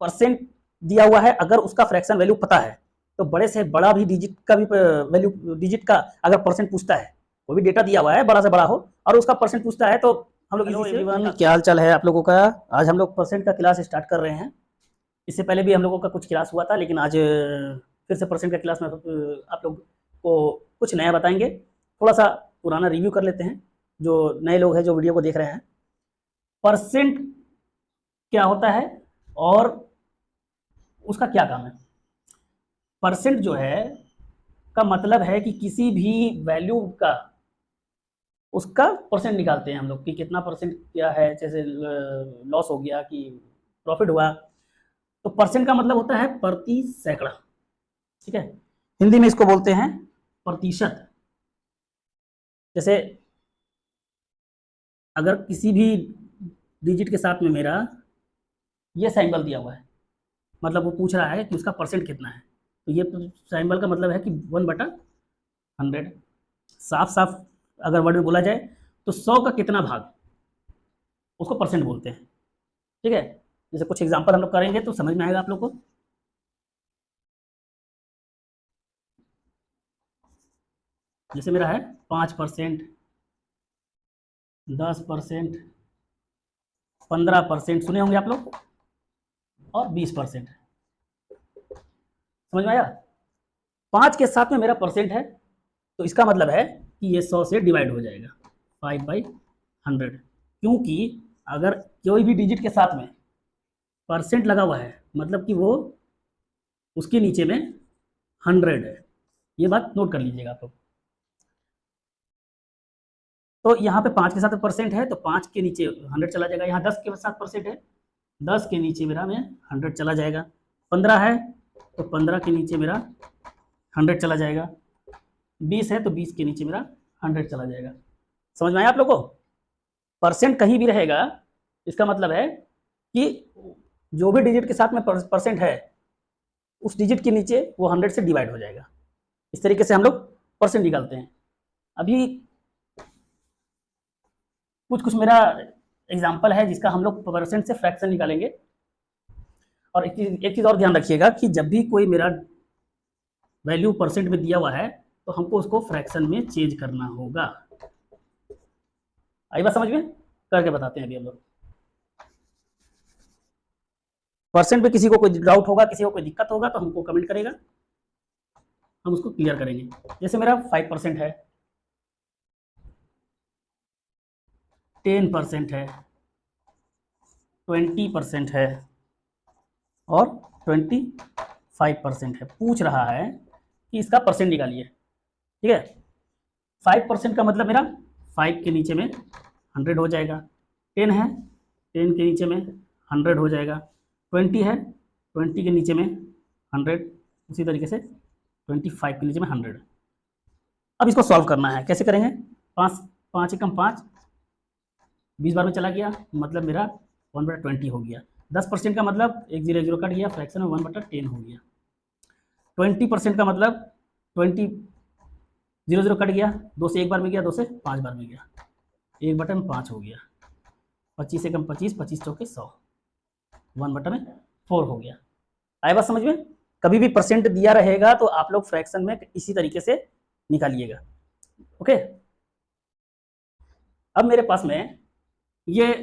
Percent दिया हुआ है, अगर उसका फ्रैक्शन वैल्यू पता है तो बड़े से बड़ा भी डिजिट का भी वैल्यू, डिजिट का अगर परसेंट पूछता है, कोई भी डेटा दिया हुआ है बड़ा से बड़ा हो और उसका परसेंट पूछता है तो हम लोग इजी से। एवरीवन, क्या हाल चाल है आप लोगों का? आज हम लोग परसेंट का क्लास स्टार्ट कर रहे हैं। इससे पहले भी हम लोगों का कुछ क्लास हुआ था, लेकिन आज फिर से परसेंट का क्लास में आप लोग को कुछ नया बताएंगे। थोड़ा सा पुराना रिव्यू कर लेते हैं, जो नए लोग हैं जो वीडियो को देख रहे हैं। परसेंट क्या होता है और उसका क्या काम है? परसेंट जो है का मतलब है कि किसी भी वैल्यू का उसका परसेंट निकालते हैं हम लोग कि कितना परसेंट क्या है, जैसे लॉस हो गया कि प्रॉफिट हुआ। तो परसेंट का मतलब होता है प्रति सैकड़ा, ठीक है। हिंदी में इसको बोलते हैं प्रतिशत। जैसे अगर किसी भी डिजिट के साथ में मेरा ये सिंबल दिया हुआ है, मतलब वो पूछ रहा है कि उसका परसेंट कितना है, तो ये सिंबल का मतलब है कि 1/100। साफ साफ अगर वर्ड में बोला जाए तो 100 का कितना भाग, उसको परसेंट बोलते हैं, ठीक है। जैसे कुछ एग्जांपल हम लोग करेंगे तो समझ में आएगा आप लोग को। जैसे मेरा है 5%, 10%, 15% सुने होंगे आप लोग, और 20%। समझ में आया? 5 के साथ में मेरा परसेंट है तो इसका मतलब है कि ये 100 से डिवाइड हो जाएगा, 5/100। क्योंकि अगर कोई भी डिजिट के साथ में परसेंट लगा हुआ है मतलब कि वो उसके नीचे में 100 है। ये बात नोट कर लीजिएगा आप लोग। तो यहाँ पे 5 के साथ परसेंट है तो 5 के नीचे 100 चला जाएगा। यहाँ 10 के साथ परसेंट है, 10 के नीचे मेरा में 100 चला जाएगा। 15 है तो 15 के नीचे मेरा 100 चला जाएगा। 20 है तो 20 के नीचे मेरा 100 चला जाएगा। समझ में आया आप लोग को? परसेंट कहीं भी रहेगा, इसका मतलब है कि जो भी डिजिट के साथ में परसेंट है उस डिजिट के नीचे वो 100 से डिवाइड हो जाएगा। इस तरीके से हम लोग परसेंट निकालते हैं। अभी कुछ कुछ मेरा एग्जाम्पल है जिसका हम लोग परसेंट से फ्रैक्शन निकालेंगे। और एक चीज़ और ध्यान रखिएगा कि जब भी कोई मेरा वैल्यू परसेंट में दिया हुआ है तो हमको उसको फ्रैक्शन में चेंज करना होगा। आई बात समझ में? करके बताते हैं अभी हम लोग। परसेंट पे किसी को कोई डाउट होगा, किसी को कोई दिक्कत होगा तो हमको कमेंट करेगा, हम उसको क्लियर करेंगे। जैसे मेरा 5% है, 10% है, 20% है और 25% है। पूछ रहा है कि इसका परसेंट निकालिए, ठीक है। 5% का मतलब मेरा 5 के नीचे में 100 हो जाएगा। 10 है, 10 के नीचे में 100 हो जाएगा। 20 है, 20 के नीचे में 100, उसी तरीके से 25 के नीचे में 100। अब इसको सॉल्व करना है, कैसे करेंगे? 5 एकम 5, 20 बार में चला गया, मतलब मेरा 1/20 हो गया। 10% का मतलब 1 0 0 कट गया, फ्रैक्शन में 1/10 हो गया। 20% का मतलब 20 0 0 कट गया, 2 से 1 बार में गया, 2 से 5 बार में गया, 1/5 हो गया। 25 एकम 25, 25 चौके 100, 1/4 हो गया। आए बात समझ में? कभी भी परसेंट दिया रहेगा तो आप लोग फ्रैक्शन में इसी तरीके से निकालिएगा, ओके। अब मेरे पास में ये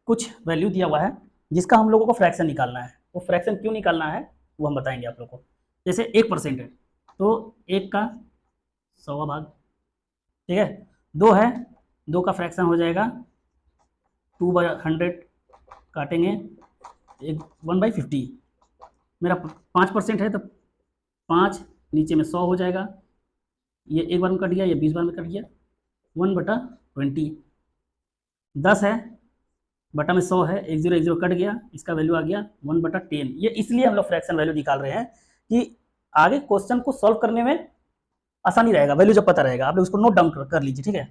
कुछ वैल्यू दिया हुआ है जिसका हम लोगों को फ्रैक्शन निकालना है। वो फ्रैक्शन क्यों निकालना है वो हम बताएंगे आप लोग को। जैसे 1% है तो 1 का 100वां भाग, ठीक है। 2 है, 2 का फ्रैक्शन हो जाएगा 2/100, काटेंगे 1/50। मेरा 5% है तो 5 नीचे में 100 हो जाएगा, ये 1 बार में कट गया, ये 20 बार में कट गया, 1/20। 10 है, बटा में 100 है, 1 0 1 0 कट गया, इसका वैल्यू आ गया 1/10। ये इसलिए हम लोग फ्रैक्शन वैल्यू निकाल रहे हैं कि आगे क्वेश्चन को सॉल्व करने में आसानी रहेगा। वैल्यू जब पता रहेगा आप लोग उसको नोट डाउन कर लीजिए, ठीक है।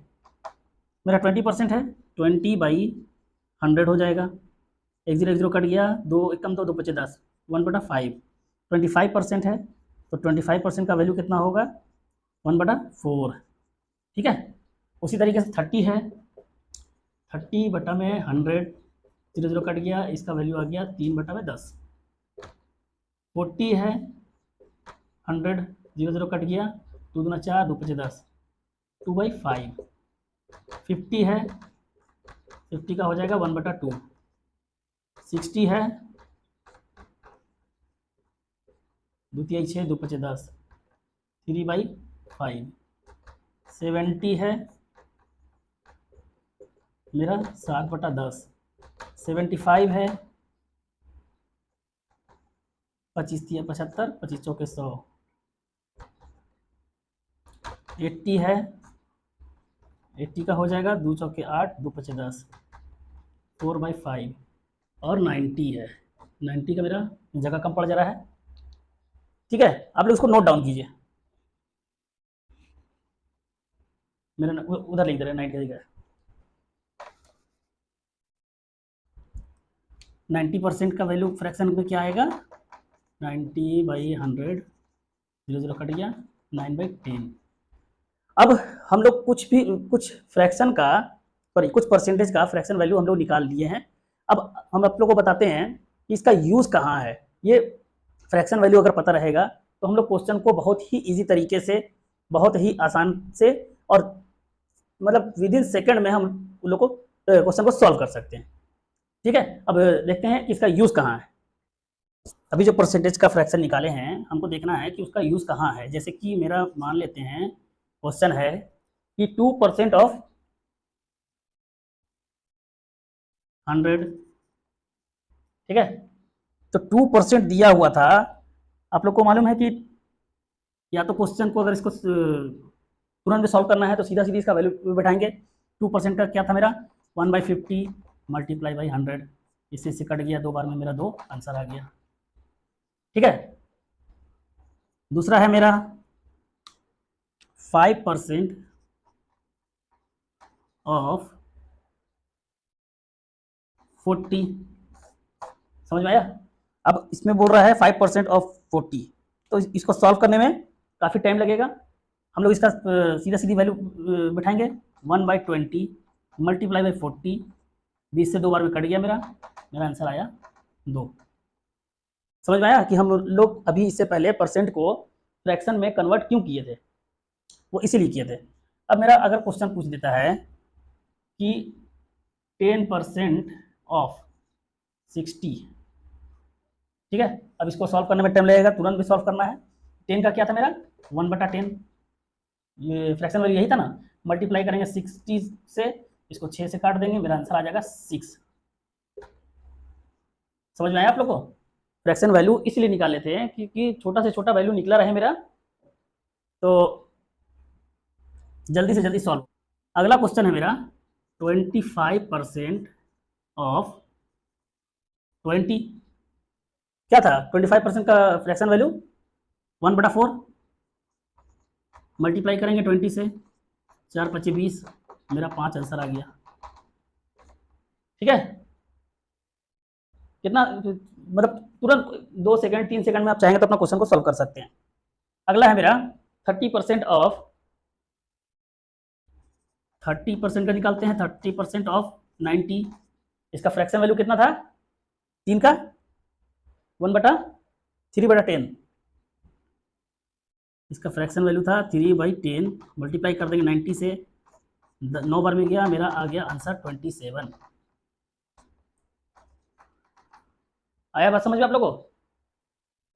मेरा 20% है, 20/100 हो जाएगा, 1 0 1 0 कट गया, 2 एकम 2, 2 पचे 10, 1/5। 25% है तो 25% का वैल्यू कितना होगा? 1/4, ठीक है। उसी तरीके से 30 है, 30 बटा में 100, 0 0 कट गया, इसका वैल्यू आ गया 3/10। 40 है, 100, 0 0 कट गया, 2 दूना 4, 2 पचे 10, 2/5। 50 है, 50 का हो जाएगा 1/2। 60 है, 2 तिहाई 6, 2 पचे 10, 3/5। 70 है मेरा 7/10। 75 है, 25 तिया 75, 25 चौके 100। 80 है, 80 का हो जाएगा 2 चौके 8, 2 पचे 10, 4/5। और 90 है, 90 का मेरा जगह कम पड़ जा रहा है। ठीक है, आप लोग इसको नोट डाउन कीजिए। मेरा उधर लिख दे रहे 90 का 90% का वैल्यू फ्रैक्शन में क्या आएगा? 90/100, 0 0 कट गया, 9/10। अब हम लोग कुछ फ्रैक्शन का कुछ परसेंटेज का फ्रैक्शन वैल्यू हम लोग निकाल लिए हैं। अब हम आप लोगों को बताते हैं कि इसका यूज़ कहाँ है। ये फ्रैक्शन वैल्यू अगर पता रहेगा तो हम लोग क्वेश्चन को बहुत ही ईजी तरीके से, बहुत ही आसान से और मतलब विद इन सेकेंड में हम उन लोग को क्वेश्चन को सॉल्व कर सकते हैं। ठीक है, अब देखते हैं कि इसका यूज़ कहाँ है। अभी जो परसेंटेज का फ्रैक्शन निकाले हैं हमको देखना है कि उसका यूज़ कहाँ है। जैसे कि मेरा मान लेते हैं क्वेश्चन है कि 2% ऑफ 100। ठीक है, तो 2% दिया हुआ था। आप लोग को मालूम है कि या तो क्वेश्चन को अगर इसको तुरंत में सॉल्व करना है तो सीधा सीधी इसका वैल्यू बैठाएंगे। 2% का क्या था मेरा? 1/50 मल्टीप्लाई बाई 100। इससे कट गया, 2 बार में मेरा 2 आंसर आ गया। ठीक है, दूसरा है मेरा 5% ऑफ 40। समझ में आया? अब इसमें बोल रहा है 5% ऑफ 40, तो इसको सॉल्व करने में काफ़ी टाइम लगेगा। हम लोग इसका सीधा सीधी वैल्यू बैठाएंगे। 1/20 मल्टीप्लाई बाई 40, 20 से 2 बार में कट गया, मेरा आंसर आया 2। समझ में आया कि हम लोग अभी इससे पहले परसेंट को फ्रैक्शन में कन्वर्ट क्यों किए थे? वो इसीलिए किए थे। अब मेरा अगर क्वेश्चन पूछ देता है कि 10% ऑफ 60। ठीक है, अब इसको सॉल्व करने में टाइम लगेगा, तुरंत भी सॉल्व करना है। 10 का क्या था मेरा? 1/10। ये फ्रैक्शन वैल्यू यही था ना, मल्टीप्लाई करेंगे 60 से, इसको 6 से काट देंगे, मेरा आंसर आ जाएगा 6। समझ में आया आप लोग को? फ्रैक्शन वैल्यू इसलिए निकाले थे क्योंकि छोटा से छोटा वैल्यू निकला रहे मेरा, तो जल्दी से जल्दी सॉल्व। अगला क्वेश्चन है मेरा 25% ऑफ 20। क्या था 25% का फ्रैक्शन वैल्यू? 1/4 मल्टीप्लाई करेंगे 20 से, 4 × 5 = 20, मेरा 5 आंसर आ गया। ठीक है, कितना मतलब तुरंत 2 सेकंड 3 सेकंड में आप चाहेंगे तो अपना क्वेश्चन को सॉल्व कर सकते हैं। अगला है मेरा 30% ऑफ 30% का निकालते हैं। 30% ऑफ 90, इसका फ्रैक्शन वैल्यू कितना था? 3 का 1/3/10। इसका फ्रैक्शन वैल्यू था 3/10, मल्टीप्लाई कर देंगे 90 से, 9 बार में गया, मेरा आ गया आंसर 27। आया बात समझ में आप लोगों को?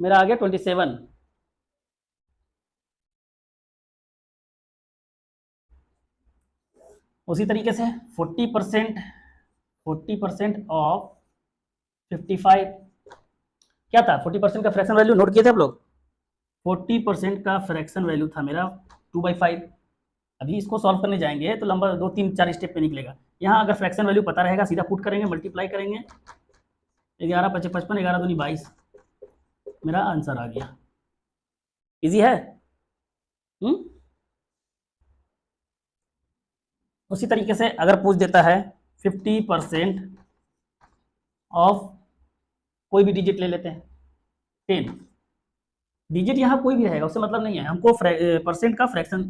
मेरा आ गया 27। उसी तरीके से 40% ऑफ 55। क्या था 40% का फ्रैक्शन वैल्यू? नोट किए थे आप लोग? 40% का फ्रैक्शन वैल्यू था मेरा 2/5। अभी इसको सॉल्व करने जाएंगे तो लंबा 2 3 4 स्टेप पे निकलेगा। यहाँ अगर फ्रैक्शन वैल्यू पता रहेगा, सीधा पुट करेंगे, मल्टीप्लाई करेंगे, 11 × 5 = 55, 11 × 2 = 22, मेरा आंसर आ गया। इजी है। उसी तरीके से अगर पूछ देता है 50% ऑफ, कोई भी डिजिट ले लेते हैं, 10। डिजिट यहाँ कोई भी रहेगा, उससे मतलब नहीं है, हमको परसेंट का फ्रैक्शन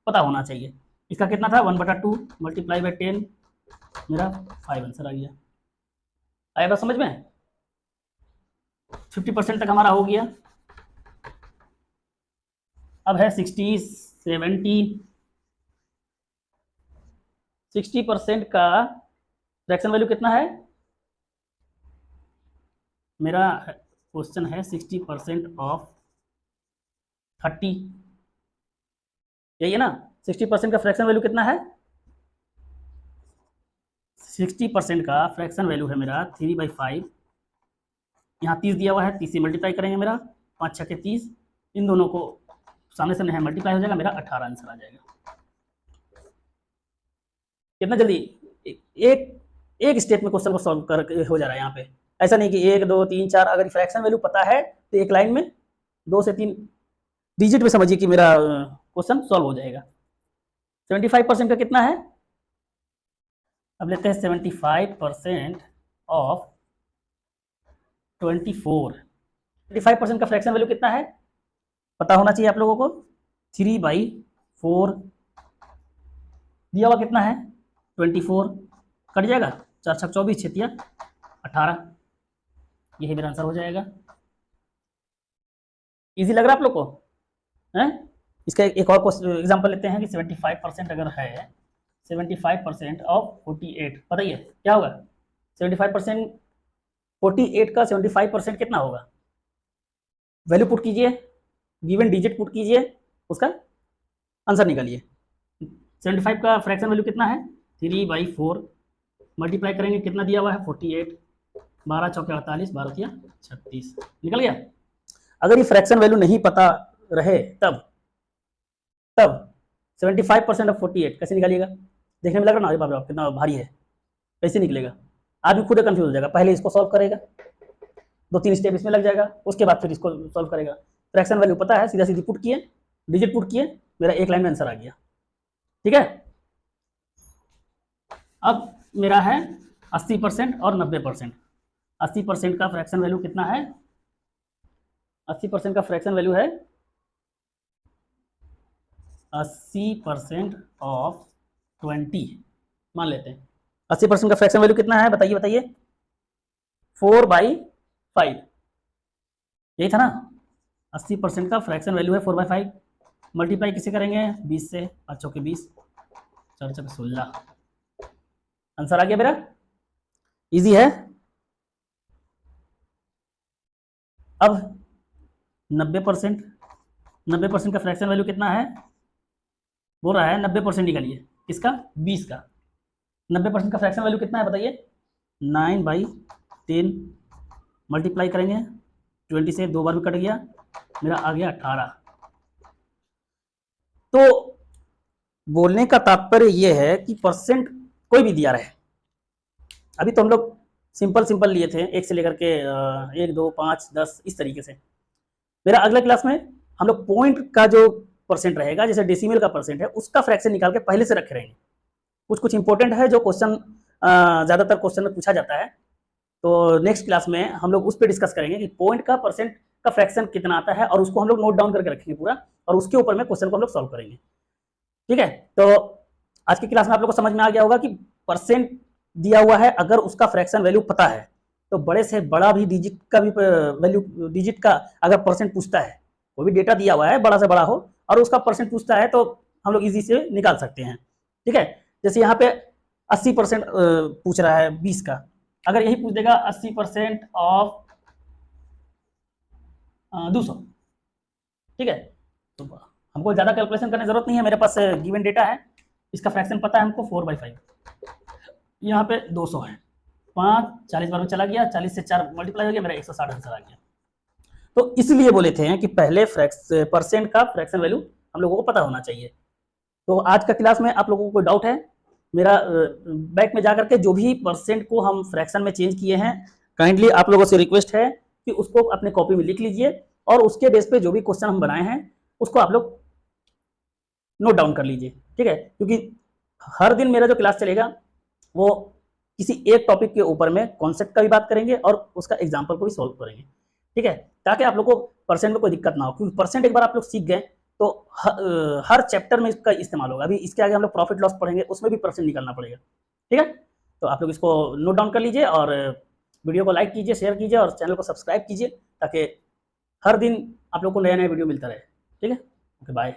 पता होना चाहिए। इसका कितना था? 1/2 मल्टीप्लाई बाई 10, मेरा 5 आंसर आ गया। आया बात समझ में? 50% तक हमारा हो गया। अब है 60, 70, 60% का फ्रैक्शन वैल्यू कितना है? मेरा क्वेश्चन है 60% ऑफ 30, यही है ना? 60% का फ्रैक्शन वैल्यू कितना है? 60% का फ्रैक्शन वैल्यू है मेरा 3/5। यहाँ 30 दिया हुआ है, 30 से मल्टीप्लाई करेंगे, मेरा 5 6 के 30, इन दोनों को सामने सामने है मल्टीप्लाई हो जाएगा, मेरा 18 आंसर आ जाएगा। कितना जल्दी एक एक स्टेप में क्वेश्चन को सॉल्व कर हो जा रहा है यहाँ पे। ऐसा नहीं कि 1 2 3 4, अगर फ्रैक्शन वैल्यू पता है तो एक लाइन में 2 से 3 डिजिट में समझिए कि मेरा क्वेश्चन सॉल्व हो जाएगा। 75% का कितना है? अब लेते हैं 75% ऑफ 24। 25% का फ्रैक्शन वैल्यू कितना है? पता होना चाहिए आप लोगों को। 3/4 दिया हुआ कितना है? 24, कट जाएगा, 4 छक 24, 6 तिया 18, यही मेरा आंसर हो जाएगा। इजी लग रहा है आप लोग को? हैं? इसका एक और एग्जांपल लेते हैं कि 75% अगर है, 75% ऑफ 48, बताइए क्या होगा? 75%, 48 का 75% कितना होगा? वैल्यू पुट कीजिए, गिवन डिजिट पुट कीजिए, उसका आंसर निकालिए। 75 का फ्रैक्शन वैल्यू कितना है? 3/4, मल्टीप्लाई करेंगे, कितना दिया हुआ है? 48, 12 चौके 48, 12 तिया 36, निकल गया। अगर ये फ्रैक्शन वैल्यू नहीं पता रहे तब 75% ऑफ 48 कैसे निकालिएगा? देखने में लग रहा ना, अरे बाप रे कितना भारी है, कैसे निकलेगा? आदमी खुद कंफ्यूज हो जाएगा, पहले इसको सॉल्व करेगा, 2-3 स्टेप इसमें लग जाएगा, उसके बाद फिर इसको सॉल्व करेगा। फ्रैक्शन वैल्यू पता है, सीधा सीधी पुट किए, डिजिट पुट किए, मेरा एक लाइन में आंसर आ गया। ठीक है, अब मेरा है 80% और 90%। 80% का फ्रैक्शन वैल्यू कितना है? 80% का फ्रैक्शन वैल्यू है 80% ऑफ 20 मान लेते हैं। 80% का फ्रैक्शन वैल्यू कितना है? बताइए बताइए। 4/5, यही था ना? 80% का फ्रैक्शन वैल्यू है 4/5, मल्टीप्लाई किसे करेंगे? 20 से, 5 चौके 20, 4 चौके 16, आंसर आ गया मेरा। इजी है। अब 90% का फ्रैक्शन वैल्यू कितना है? बोल रहा है 90% निकालिए, किसका? 20 का। 90% का फ्रैक्शन वैल्यू कितना है बताइए? 9/10, मल्टीप्लाई करेंगे, 20 से 2 बार भी कट गया, मेरा आ गया 18। तो बोलने का तात्पर्य यह है कि परसेंट कोई भी दिया रहे, अभी तो हम लोग सिंपल लिए थे, 1 से लेकर के 1 2 5 10 इस तरीके से। मेरा अगला क्लास में हम लोग पॉइंट का जो परसेंट रहेगा, जैसे डेसिमल का परसेंट है, उसका फ्रैक्शन निकाल के पहले से रखे रहेंगे। कुछ इंपॉर्टेंट है जो क्वेश्चन ज़्यादातर क्वेश्चन में पूछा जाता है, तो नेक्स्ट क्लास में हम लोग उस पर डिस्कस करेंगे कि पॉइंट का परसेंट का फ्रैक्शन कितना आता है, और उसको हम लोग नोट डाउन करके रखेंगे पूरा, और उसके ऊपर में क्वेश्चन को हम लोग सॉल्व करेंगे। ठीक है, तो आज की क्लास में आप लोग को समझ में आ गया होगा कि परसेंट दिया हुआ है, अगर उसका फ्रैक्शन वैल्यू पता है तो बड़े से बड़ा भी डिजिट का भी वैल्यू, डिजिट का अगर परसेंट पूछता है, वो भी डेटा दिया हुआ है बड़ा से बड़ा हो और उसका परसेंट पूछता है, तो हम लोग इजी से निकाल सकते हैं। ठीक है, जैसे यहाँ पे 80% पूछ रहा है 20 का, अगर यही पूछ देगा 80% ऑफ 200, ठीक है, तो हमको ज़्यादा कैलकुलेशन करने की जरूरत नहीं है, मेरे पास गिवन डेटा है, इसका फ्रैक्शन पता है हमको 4/5, यहाँ पे 200 है, 5 40 बार में चला गया, 40 से 4 मल्टीप्लाई हो गया, मेरा 160 आंसर आ गया। तो इसलिए बोले थे कि पहले परसेंट का फ्रैक्शन वैल्यू हम लोगों को पता होना चाहिए। तो आज का क्लास में आप लोगों को कोई डाउट है? मेरा बैक में जाकर के जो भी परसेंट को हम फ्रैक्शन में चेंज किए हैं, काइंडली आप लोगों से रिक्वेस्ट है कि उसको अपने कॉपी में लिख लीजिए, और उसके बेस पे जो भी क्वेश्चन हम बनाए हैं उसको आप लोग नोट डाउन कर लीजिए। ठीक है, क्योंकि हर दिन मेरा जो क्लास चलेगा वो किसी एक टॉपिक के ऊपर में कॉन्सेप्ट का भी बात करेंगे और उसका एग्जाम्पल को भी सॉल्व करेंगे। ठीक है, ताकि आप लोग को परसेंट में कोई दिक्कत ना हो, क्योंकि परसेंट एक बार आप लोग सीख गए तो हर चैप्टर में इसका इस्तेमाल होगा। अभी इसके आगे हम लोग प्रॉफिट लॉस पढ़ेंगे, उसमें भी परसेंट निकालना पड़ेगा। ठीक है, तो आप लोग इसको नोट डाउन कर लीजिए और वीडियो को लाइक कीजिए, शेयर कीजिए और चैनल को सब्सक्राइब कीजिए ताकि हर दिन आप लोग को नया नया वीडियो मिलता रहे। ठीक है, ओके बाय।